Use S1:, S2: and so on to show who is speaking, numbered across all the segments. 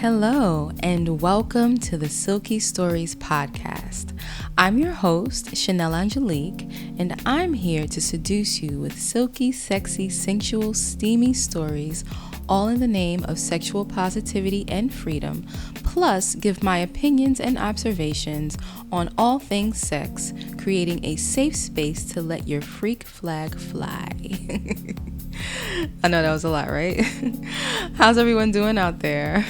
S1: Hello, and welcome to the Silky Stories podcast. I'm your host, Chanel Angelique, and I'm here to seduce you with silky, sexy, sensual, steamy stories, all in the name of sexual positivity and freedom, plus give my opinions and observations on all things sex, creating a safe space to let your freak flag fly. I know that was a lot, right? How's everyone doing out there?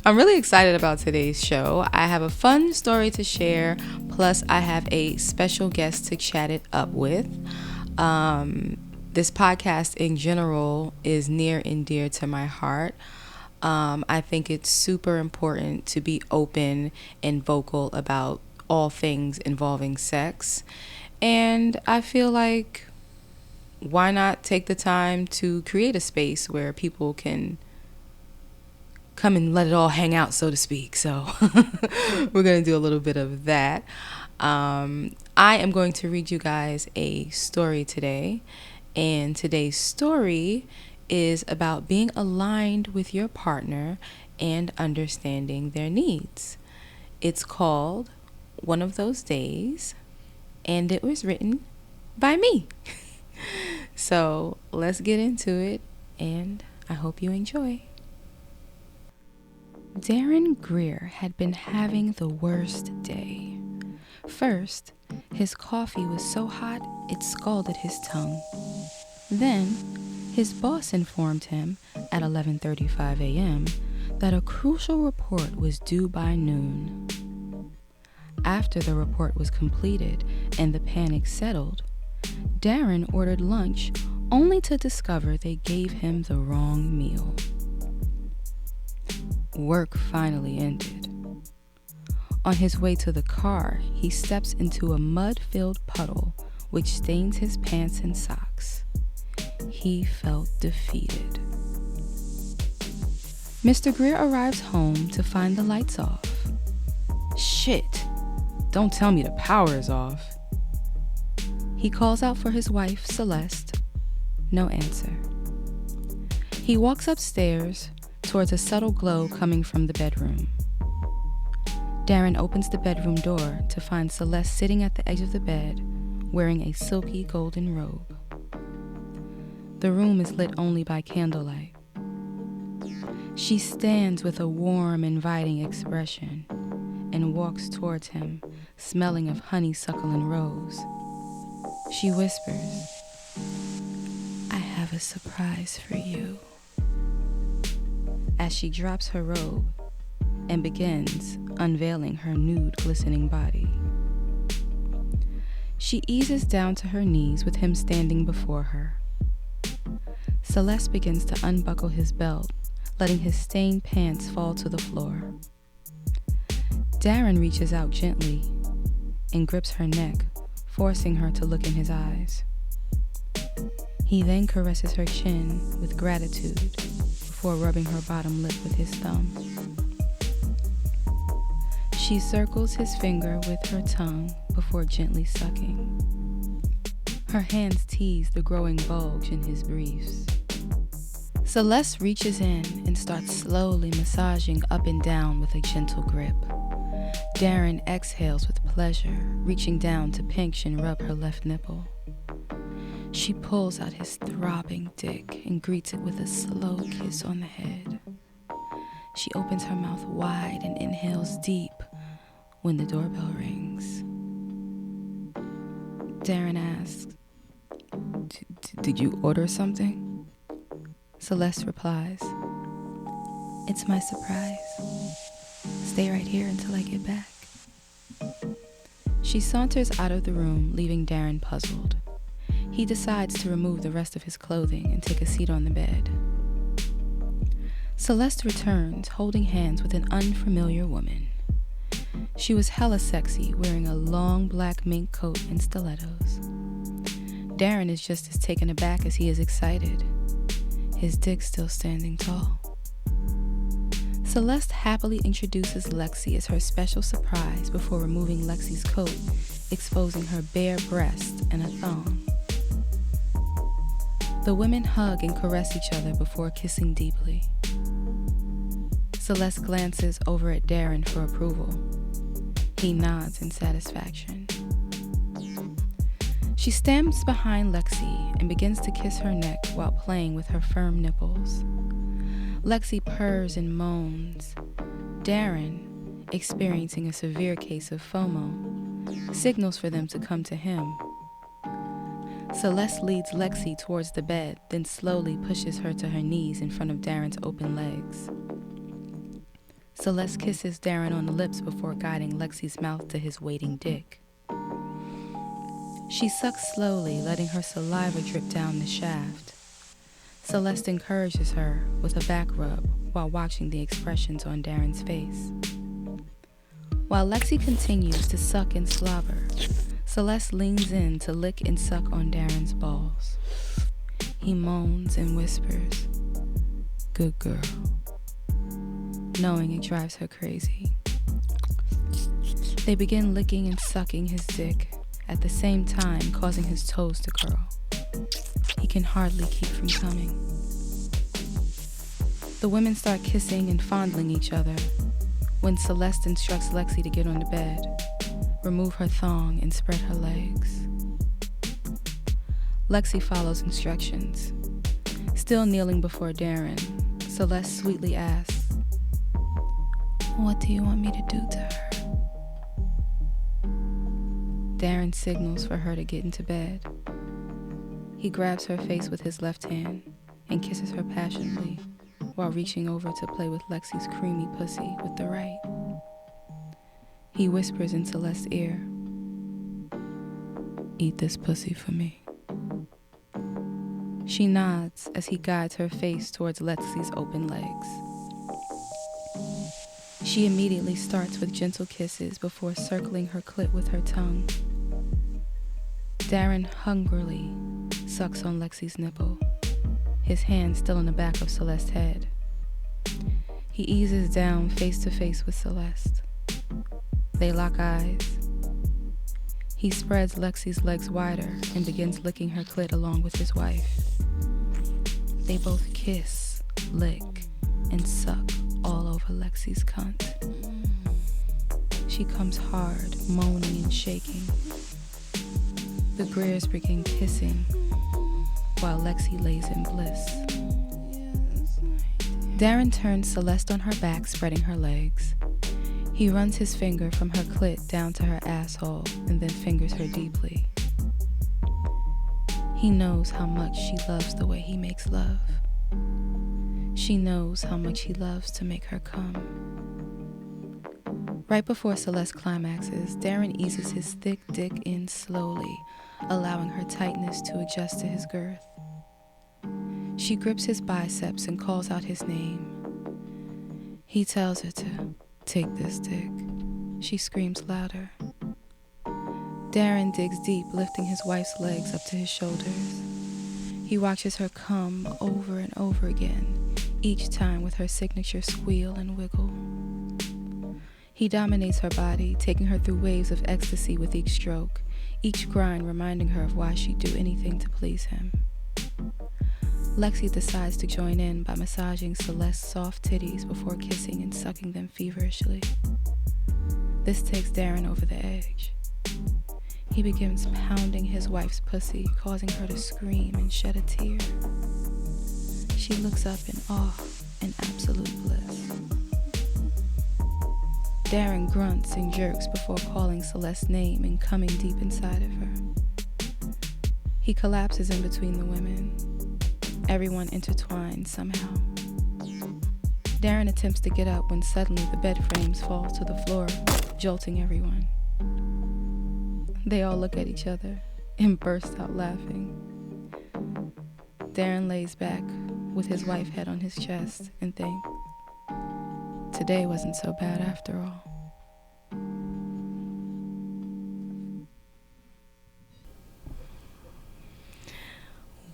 S1: I'm really excited about today's show. I have a fun story to share, plus I have a special guest to chat it up with. This podcast in general is near and dear to my heart. I think it's super important to be open and vocal about all things involving sex. And I feel like, why not take the time to create a space where people can come and let it all hang out, so to speak. So we're going to do a little bit of that. I am going to read you guys a story today. And today's story is about being aligned with your partner and understanding their needs. It's called One of Those Days, and it was written by me. So let's get into it, and I hope you enjoy. Darren Greer had been having the worst day. First, his coffee was so hot it scalded his tongue. Then, his boss informed him at 11:35 a.m. that a crucial report was due by noon. After the report was completed and the panic settled, Darren ordered lunch only to discover they gave him the wrong meal. Work finally ended. On his way to the car, he steps into a mud-filled puddle which stains his pants and socks. He felt defeated. Mr. Greer arrives home to find the lights off. Shit! Don't tell me the power is off. He calls out for his wife, Celeste. No answer. He walks upstairs towards a subtle glow coming from the bedroom. Darren opens the bedroom door to find Celeste sitting at the edge of the bed, wearing a silky golden robe. The room is lit only by candlelight. She stands with a warm, inviting expression and walks towards him, smelling of honeysuckle and rose. She whispers, "I have a surprise for you," as she drops her robe and begins unveiling her nude, glistening body. She eases down to her knees with him standing before her. Celeste begins to unbuckle his belt, letting his stained pants fall to the floor. Darren reaches out gently and grips her neck, forcing her to look in his eyes. He then caresses her chin with gratitude before rubbing her bottom lip with his thumb. She circles his finger with her tongue before gently sucking. Her hands tease the growing bulge in his briefs. Celeste reaches in and starts slowly massaging up and down with a gentle grip. Darren exhales with pleasure, reaching down to pinch and rub her left nipple. She pulls out his throbbing dick and greets it with a slow kiss on the head. She opens her mouth wide and inhales deep when the doorbell rings. Darren asks, Did you order something?" Celeste replies, "It's my surprise. Stay right here until I get back." She saunters out of the room, leaving Darren puzzled. He decides to remove the rest of his clothing and take a seat on the bed. Celeste returns, holding hands with an unfamiliar woman. She was hella sexy, wearing a long black mink coat and stilettos. Darren is just as taken aback as he is excited, his dick still standing tall. Celeste happily introduces Lexi as her special surprise before removing Lexi's coat, exposing her bare breast and a thong. The women hug and caress each other before kissing deeply. Celeste glances over at Darren for approval. He nods in satisfaction. She stands behind Lexi and begins to kiss her neck while playing with her firm nipples. Lexi purrs and moans. Darren, experiencing a severe case of FOMO, signals for them to come to him. Celeste leads Lexi towards the bed, then slowly pushes her to her knees in front of Darren's open legs. Celeste kisses Darren on the lips before guiding Lexi's mouth to his waiting dick. She sucks slowly, letting her saliva drip down the shaft. Celeste encourages her with a back rub while watching the expressions on Darren's face. While Lexi continues to suck and slobber, Celeste leans in to lick and suck on Darren's balls. He moans and whispers, "Good girl," knowing it drives her crazy. They begin licking and sucking his dick, at the same time causing his toes to curl. He can hardly keep from coming. The women start kissing and fondling each other when Celeste instructs Lexi to get on the bed, remove her thong, and spread her legs. Lexi follows instructions. Still kneeling before Darren, Celeste sweetly asks, "What do you want me to do to her?" Darren signals for her to get into bed. He grabs her face with his left hand and kisses her passionately while reaching over to play with Lexi's creamy pussy with the right. He whispers in Celeste's ear, "Eat this pussy for me." She nods as he guides her face towards Lexi's open legs. She immediately starts with gentle kisses before circling her clit with her tongue. Darren hungrily sucks on Lexi's nipple, his hand still in the back of Celeste's head. He eases down face to face with Celeste. They lock eyes. He spreads Lexi's legs wider and begins licking her clit along with his wife. They both kiss, lick, and suck all over Lexi's cunt. She comes hard, moaning and shaking. The Greers begin kissing while Lexi lays in bliss. Darren turns Celeste on her back, spreading her legs. He runs his finger from her clit down to her asshole and then fingers her deeply. He knows how much she loves the way he makes love. She knows how much he loves to make her come. Right before Celeste climaxes, Darren eases his thick dick in slowly, allowing her tightness to adjust to his girth. She grips his biceps and calls out his name. He tells her to take this dick. She screams louder. Darren digs deep, lifting his wife's legs up to his shoulders. He watches her come over and over again, each time with her signature squeal and wiggle. He dominates her body, taking her through waves of ecstasy with each stroke, each grind reminding her of why she'd do anything to please him. Lexi decides to join in by massaging Celeste's soft titties before kissing and sucking them feverishly. This takes Darren over the edge. He begins pounding his wife's pussy, causing her to scream and shed a tear. She looks up in awe and absolute bliss. Darren grunts and jerks before calling Celeste's name and coming deep inside of her. He collapses in between the women, everyone intertwined somehow. Darren attempts to get up when suddenly the bed frames fall to the floor, jolting everyone. They all look at each other and burst out laughing. Darren lays back with his wife head on his chest and thinks, today wasn't so bad after all.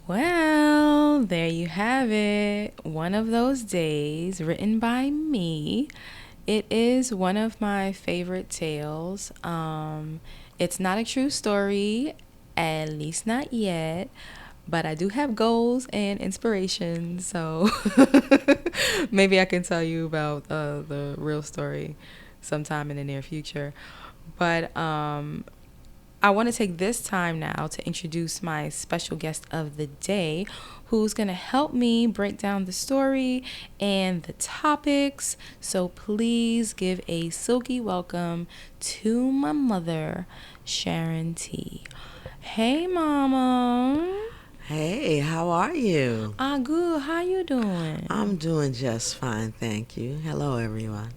S1: Well, there you have it. One of those days, written by me. It is one of my favorite tales. It's not a true story, at least not yet, but I do have goals and inspirations. So maybe I can tell you about the real story sometime in the near future. But I want to take this time now to introduce my special guest of the day, who's going to help me break down the story and the topics. So please give a silky welcome to my mother, Sharon T. Hey, Mama.
S2: Hey, how are you?
S1: Good. How you doing?
S2: I'm doing just fine, thank you. Hello, everyone.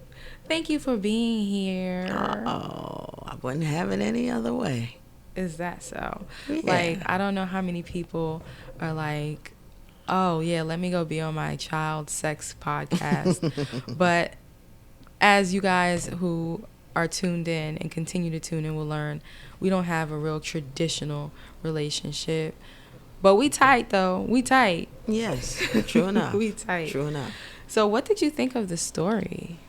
S1: Thank you for being here.
S2: Oh, I wouldn't have it any other way.
S1: Is that so?
S2: Yeah.
S1: Like, I don't know how many people are like, oh, yeah, let me go be on my child sex podcast. But as you guys who are tuned in and continue to tune in will learn, we don't have a real traditional relationship. But we tight, though. We tight.
S2: Yes, true enough.
S1: We tight.
S2: True enough.
S1: So what did you think of the story?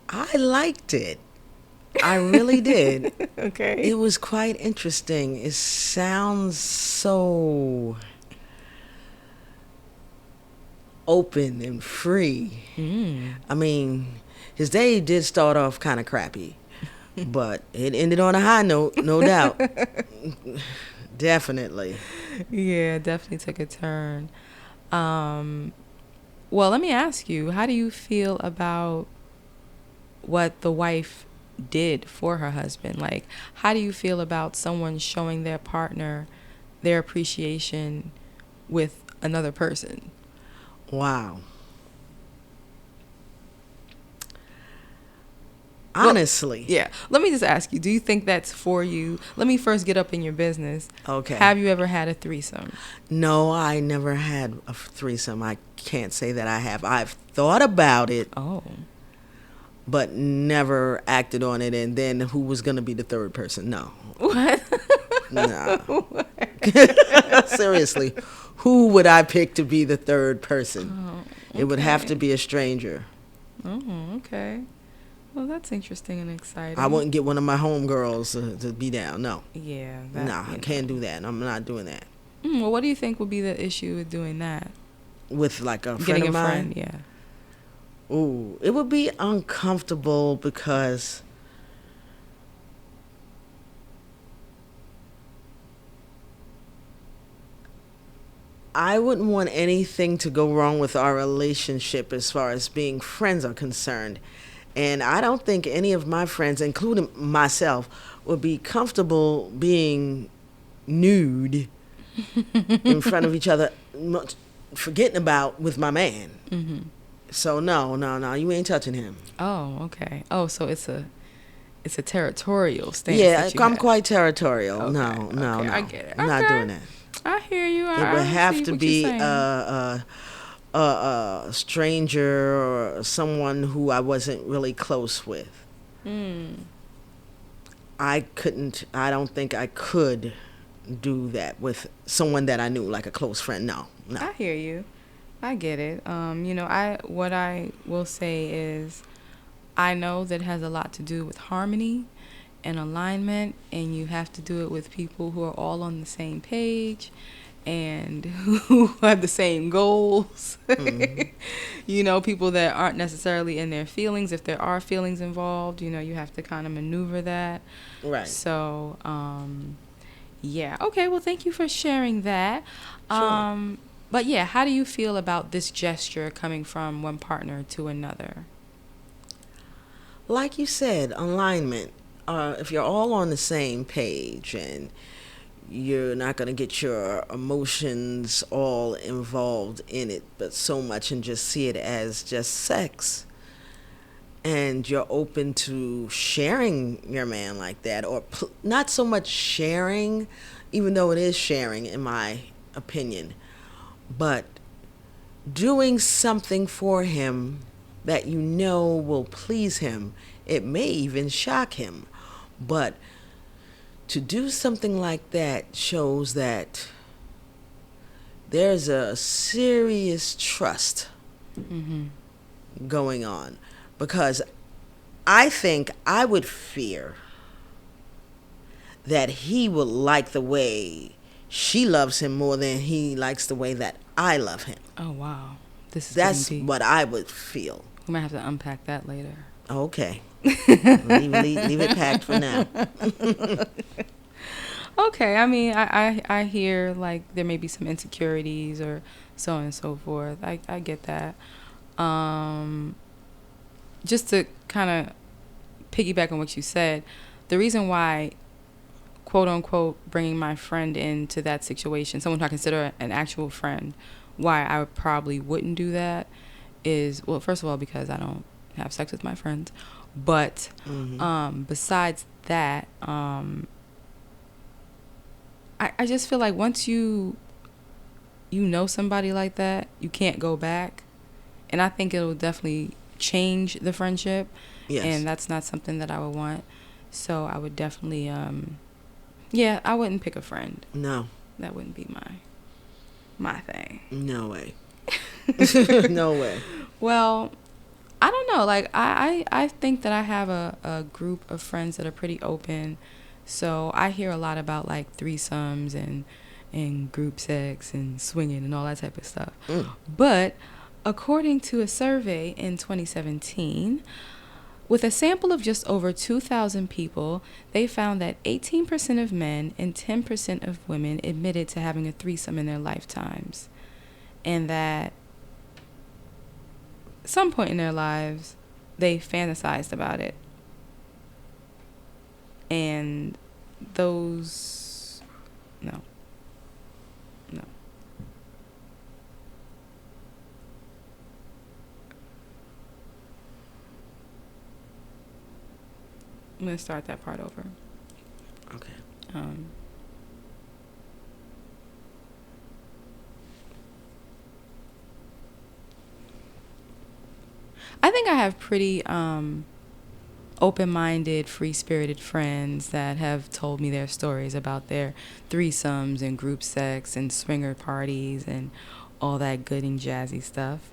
S2: I liked it. I really did.
S1: Okay.
S2: It was quite interesting. It sounds so open and free. I mean, his day did start off kind of crappy, but it ended on a high note, no doubt. Definitely.
S1: Yeah, definitely took a turn. Well, let me ask you, how do you feel about what the wife did for her husband? Like, how do you feel about someone showing their partner their appreciation with another person?
S2: Wow. Honestly.
S1: Well, yeah. Let me just ask you, do you think that's for you? Let me first get up in your business.
S2: Okay.
S1: Have you ever had a threesome?
S2: No, I never had a threesome. I can't say that I have. I've thought about it,
S1: Oh.
S2: but never acted on it. And then who was going to be the third person? No.
S1: What?
S2: No. Seriously. Who would I pick to be the third person?
S1: Oh,
S2: It would have
S1: okay.
S2: to be a stranger.
S1: Oh, okay. Well, that's interesting and exciting.
S2: I wouldn't get one of my homegirls to be down. No.
S1: Yeah.
S2: No, I can't do that. I'm not doing that.
S1: Well, what do you think would be the issue with doing that?
S2: With like a friend
S1: Getting
S2: of
S1: a
S2: mine.
S1: friend, yeah.
S2: Ooh, it would be uncomfortable because I wouldn't want anything to go wrong with our relationship as far as being friends are concerned. And I don't think any of my friends, including myself, would be comfortable being nude in front of each other, forgetting about with my man.
S1: Mm-hmm.
S2: So no, you ain't touching him.
S1: Oh, okay. Oh, so it's a territorial stance.
S2: Yeah,
S1: that you
S2: I'm
S1: have.
S2: quite territorial.
S1: Okay,
S2: No,
S1: okay, I get it.
S2: I'm not
S1: Okay.
S2: doing that.
S1: I hear you.
S2: It would have to be a stranger or someone who I wasn't really close with. I don't think I could do that with someone that I knew, like a close friend. No.
S1: I hear you. I get it. What I will say is, I know that has a lot to do with harmony and alignment, and you have to do it with people who are all on the same page and who have the same goals.
S2: Mm-hmm.
S1: People that aren't necessarily in their feelings. If there are feelings involved, you have to kind of maneuver that.
S2: Right.
S1: So, yeah. Okay, well, thank you for sharing that.
S2: Sure.
S1: But yeah, how do you feel about this gesture coming from one partner to another?
S2: Like you said, alignment. If you're all on the same page and you're not going to get your emotions all involved in it, but so much and just see it as just sex. And you're open to sharing your man like that, or not so much sharing, even though it is sharing in my opinion, but doing something for him that you know will please him. It may even shock him, but to do something like that shows that there's a serious trust going on, because I think I would fear that he would like the way she loves him more than he likes the way that I love him.
S1: Oh, wow.
S2: That's what I would feel.
S1: We might have to unpack that later.
S2: Okay. leave it packed for now.
S1: Okay, I mean, I hear like there may be some insecurities or so on and so forth. I get that. Just to kind of piggyback on what you said, the reason why, quote unquote, bringing my friend into that situation, someone who I consider an actual friend, why I probably wouldn't do that is, well, first of all, because I don't have sex with my friends. But besides that, I just feel like once you know somebody like that, you can't go back. And I think it'll definitely change the friendship.
S2: Yes.
S1: And that's not something that I would want. So I would definitely, I wouldn't pick a friend.
S2: No.
S1: That wouldn't be my thing.
S2: No way. No way.
S1: Well, I don't know. Like, I think that I have a group of friends that are pretty open. So I hear a lot about, like, threesomes and group sex and swinging and all that type of stuff. But according to a survey in 2017, with a sample of just over 2,000 people, they found that 18% of men and 10% of women admitted to having a threesome in their lifetimes. And that at some point in their lives, they fantasized about it. And those, no. I'm going to start that part over.
S2: Okay.
S1: I think I have pretty open-minded, free-spirited friends that have told me their stories about their threesomes and group sex and swinger parties and all that good and jazzy stuff.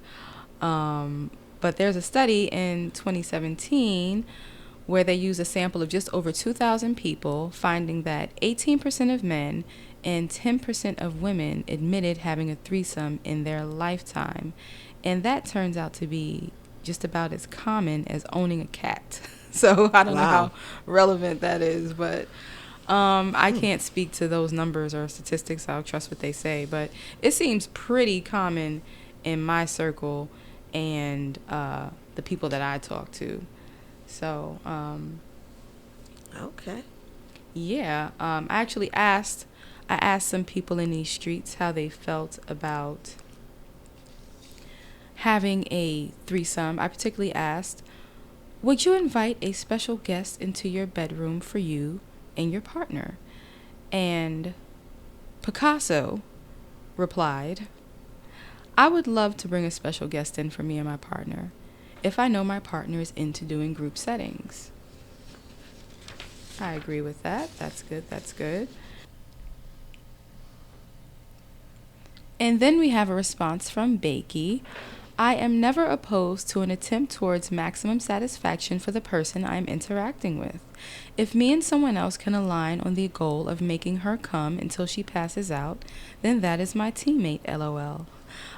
S1: But there's a study in 2017 where they used a sample of just over 2,000 people, finding that 18% of men and 10% of women admitted having a threesome in their lifetime. And that turns out to be just about as common as owning a cat. So I don't know how relevant that is, but I can't speak to those numbers or statistics. I'll trust what they say, but it seems pretty common in my circle and the people that I talk to. So,
S2: okay.
S1: Yeah, I actually asked some people in these streets how they felt about having a threesome. I particularly asked, would you invite a special guest into your bedroom for you and your partner? And Picasso replied, I would love to bring a special guest in for me and my partner if I know my partner is into doing group settings. I agree with that. That's good. And then we have a response from Bakey. I am never opposed to an attempt towards maximum satisfaction for the person I am interacting with. If me and someone else can align on the goal of making her come until she passes out, then that is my teammate, LOL.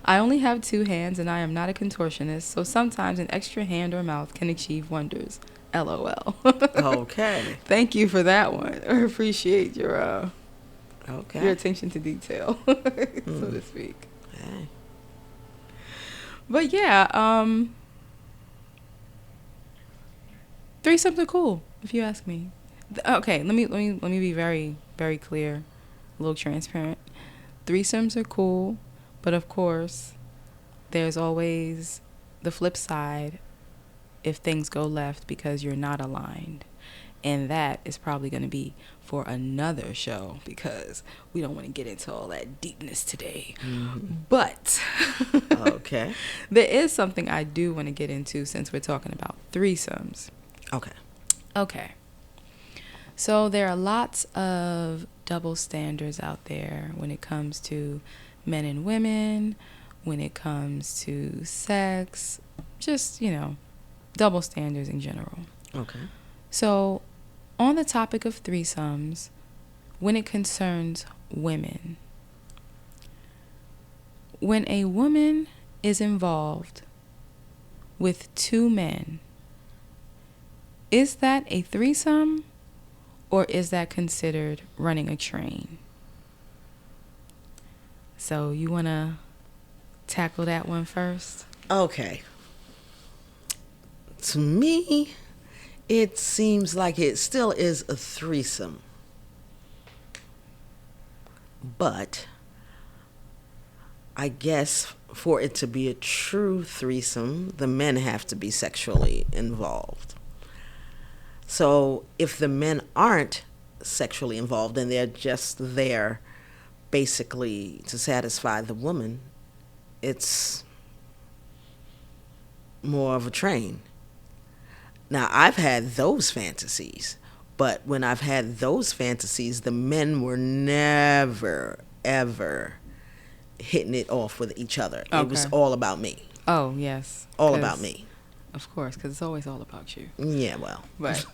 S1: I only have 2 hands and I am not a contortionist, so sometimes an extra hand or mouth can achieve wonders. LOL.
S2: Okay.
S1: Thank you for that one. I appreciate your attention to detail, so to speak.
S2: Hey.
S1: But yeah, threesomes are cool, if you ask me. Okay, let me be very, very clear, a little transparent. Threesomes are cool, but of course, there's always the flip side if things go left because you're not aligned. And that is probably going to be for another show because we don't want to get into all that deepness today. But
S2: okay,
S1: there is something I do want to get into since we're talking about threesomes. Okay. So there are lots of double standards out there when it comes to men and women, when it comes to sex, just, double standards in general.
S2: Okay.
S1: So on the topic of threesomes, when it concerns women. When a woman is involved with two men, is that a threesome or is that considered running a train? So you want to tackle that one first?
S2: Okay. To me, it seems like it still is a threesome. But I guess for it to be a true threesome, the men have to be sexually involved. So if the men aren't sexually involved and they're just there basically to satisfy the woman, it's more of a train. Now, I've had those fantasies, but when I've had those fantasies, the men were never, ever hitting it off with each other.
S1: Okay.
S2: It was all about me.
S1: Oh, yes.
S2: All about me.
S1: Of course, because it's always all about you.
S2: Yeah, well.
S1: Right.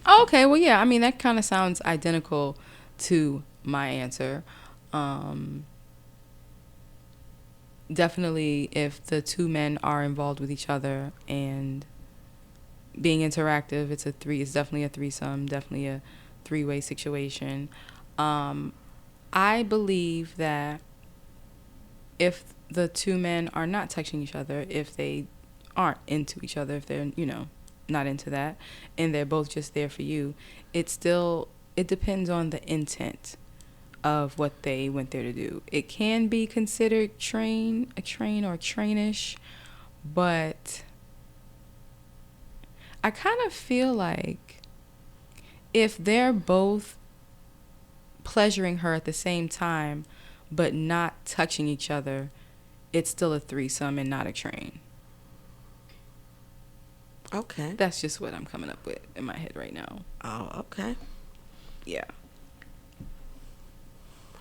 S1: Okay, well, yeah, I mean, that kind of sounds identical to my answer. Definitely, if the two men are involved with each other and being interactive, it's definitely a threesome, definitely a three-way situation. I believe that if the two men are not touching each other, if they aren't into each other, if they're, not into that, and they're both just there for you, it depends on the intent of what they went there to do. It can be considered a train or trainish, but I kind of feel like if they're both pleasuring her at the same time but not touching each other, it's still a threesome and not a train.
S2: Okay.
S1: That's just what I'm coming up with in my head right now.
S2: Oh, okay.
S1: Yeah.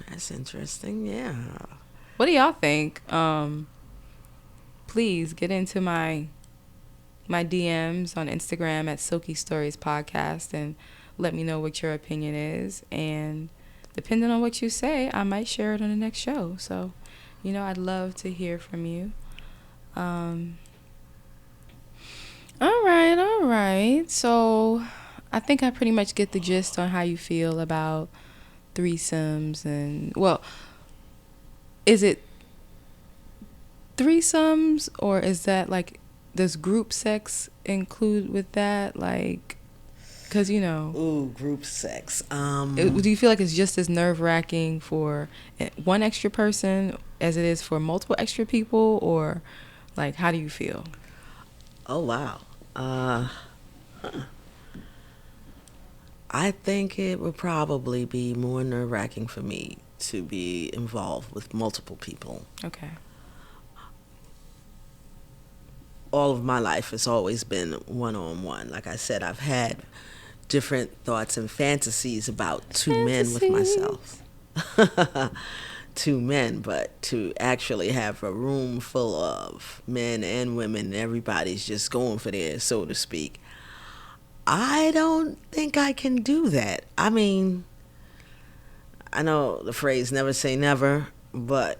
S2: That's interesting. Yeah.
S1: What do y'all think? Please get into my DMs on Instagram at Silky Stories Podcast and let me know what your opinion is. And depending on what you say, I might share it on the next show. So, I'd love to hear from you. All right. So I think I pretty much get the gist on how you feel about threesomes and, well, is it threesomes or is that like, does group sex include with that? Like, because,
S2: Ooh, group sex.
S1: do you feel like it's just as nerve-wracking for one extra person as it is for multiple extra people, or like, how do you feel?
S2: Oh, wow. I think it would probably be more nerve-wracking for me to be involved with multiple people.
S1: Okay.
S2: All of my life has always been one-on-one. Like I said, I've had different thoughts and fantasies about two men with myself. Two men, but to actually have a room full of men and women, and everybody's just going for theirs, so to speak. I don't think I can do that. I mean, I know the phrase never say never, but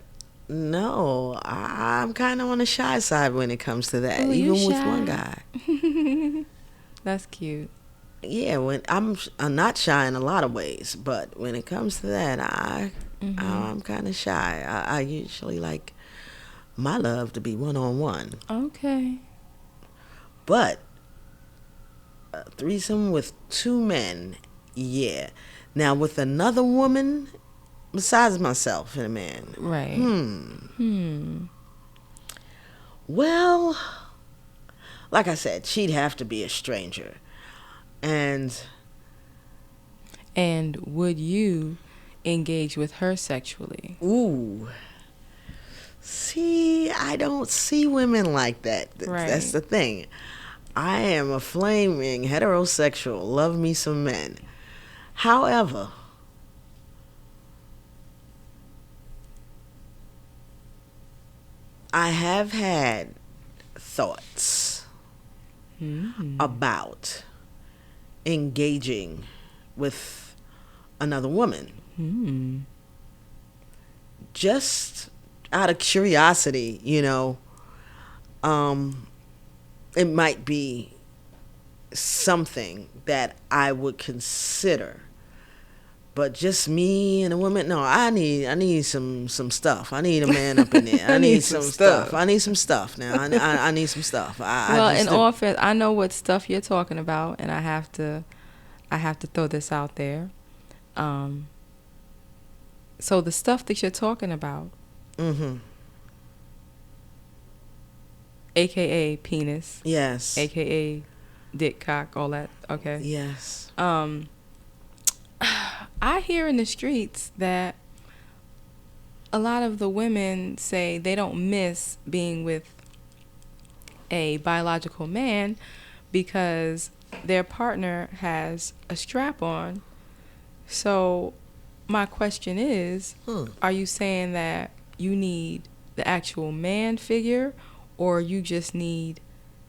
S2: no, I'm kind of on the shy side when it comes to that, even with one guy.
S1: That's cute.
S2: Yeah, when I'm not shy in a lot of ways, but when it comes to that, I'm kind of shy. I usually like my love to be one-on-one.
S1: Okay.
S2: But a threesome with two men, yeah. Now with another woman besides myself and a man.
S1: Right.
S2: Well, like I said, she'd have to be a stranger. And
S1: would you engage with her sexually?
S2: Ooh. See, I don't see women like that.
S1: Right.
S2: That's the thing. I am a flaming heterosexual. Love me some men. However, I have had thoughts about engaging with another woman. Just out of curiosity, it might be something that I would consider. But just me and a woman, no, I need some stuff. I need a man up in there. I need some stuff. I need some stuff now. I need some stuff.
S1: In all fairness, I know what stuff you're talking about, and I have to throw this out there. So the stuff that you're talking about, AKA penis,
S2: yes,
S1: AKA dick, cock, all that. Okay,
S2: yes.
S1: I hear in the streets that a lot of the women say they don't miss being with a biological man because their partner has a strap on. So my question is, are you saying that you need the actual man figure, or you just need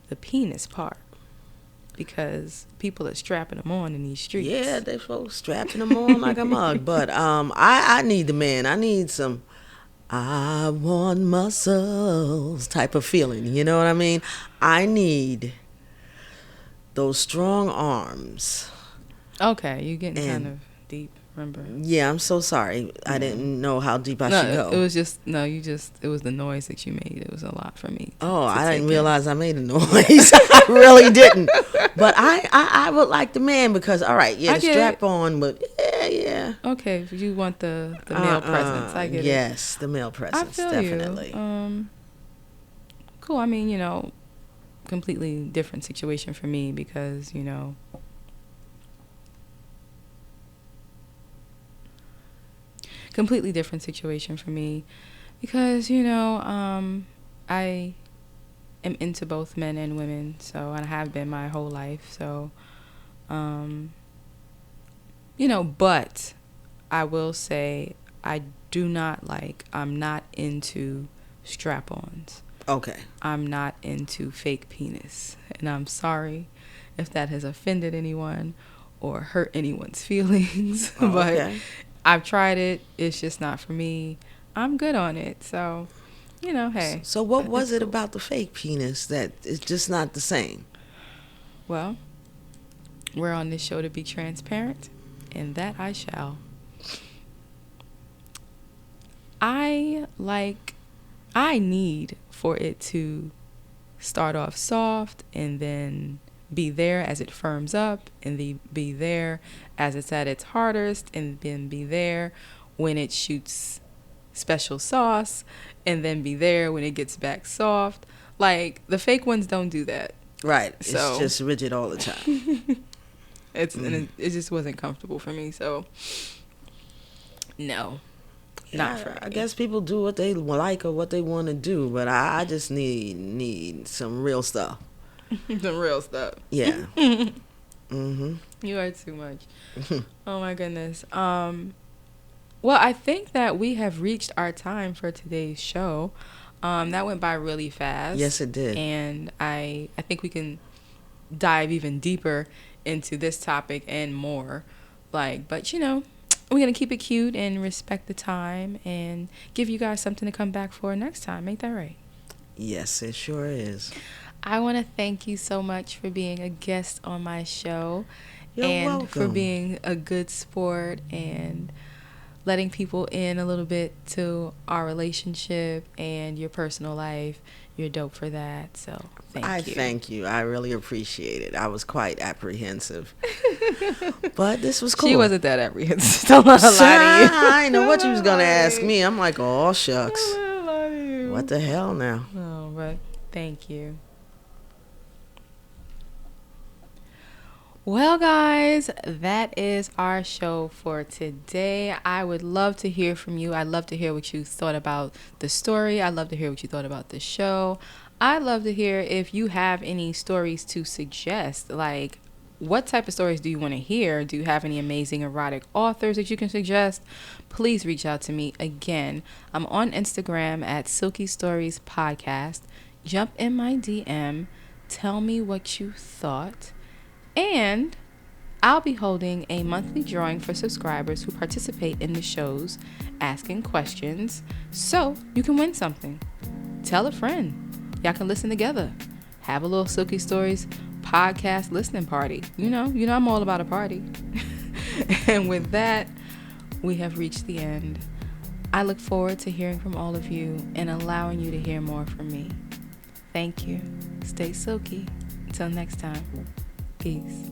S1: the penis part? Because people are strapping them on in these streets.
S2: Yeah, they folks strapping them on like a mug. But I need the man. I need some I want muscles type of feeling. You know what I mean? I need those strong arms.
S1: Okay, you're getting kind of deep. Remember?
S2: Yeah, I'm so sorry. I didn't know how deep I should go.
S1: It was just it was the noise that you made. It was a lot for me.
S2: I didn't realize I made a noise. I really didn't. But I would like the man because, all right, the strap on, but yeah.
S1: Okay, you want the male presence. I get it.
S2: Yes, the male presence,
S1: I feel
S2: definitely.
S1: You. Cool. I mean, completely different situation for me because, completely different situation for me because I am into both men and women, so, and I have been my whole life, so but I will say I'm not into strap-ons.
S2: Okay.
S1: I'm not into fake penis, and I'm sorry if that has offended anyone or hurt anyone's feelings. But
S2: okay.
S1: I've tried it. It's just not for me. I'm good on it. So, hey.
S2: So what was it about the fake penis that is just not the same?
S1: Well, we're on this show to be transparent, and that I shall. I need for it to start off soft and then be there as it firms up, and be there as it's at its hardest, and then be there when it shoots special sauce, and then be there when it gets back soft. Like, the fake ones don't do that.
S2: Right.
S1: So,
S2: it's just rigid all the time.
S1: And it just wasn't comfortable for me, so no. Not for me.
S2: I guess people do what they like or what they want to do, but I just need some real stuff.
S1: Some real stuff.
S2: Yeah.
S1: You are too much. Oh my goodness. Well, I think that we have reached our time for today's show. That went by really fast.
S2: Yes, it did.
S1: And I think we can dive even deeper into this topic and more. But we're going to keep it cute and respect the time and give you guys something to come back for next time. Ain't that right?
S2: Yes, it sure is.
S1: I want to thank you so much for being a guest on my show.
S2: You're welcome.
S1: For being a good sport and letting people in a little bit to our relationship and your personal life. You're dope for that. So thank you.
S2: I thank you. I really appreciate it. I was quite apprehensive. But this was cool.
S1: She wasn't that apprehensive. Don't lie to you.
S2: I know what you was going to ask me. I'm like, oh, shucks.
S1: Lie to you.
S2: What the hell now?
S1: Oh, but thank you. Well, guys, that is our show for today. I would love to hear from you. I'd love to hear what you thought about the story. I'd love to hear what you thought about the show. I'd love to hear if you have any stories to suggest. Like, what type of stories do you want to hear? Do you have any amazing erotic authors that you can suggest? Please reach out to me. Again, I'm on Instagram at Silky Stories Podcast. Jump in my DM. Tell me what you thought. And I'll be holding a monthly drawing for subscribers who participate in the shows, asking questions, so you can win something. Tell a friend. Y'all can listen together. Have a little Silky Stories podcast listening party. You know I'm all about a party. And with that, we have reached the end. I look forward to hearing from all of you and allowing you to hear more from me. Thank you. Stay silky. Until next time. Peace.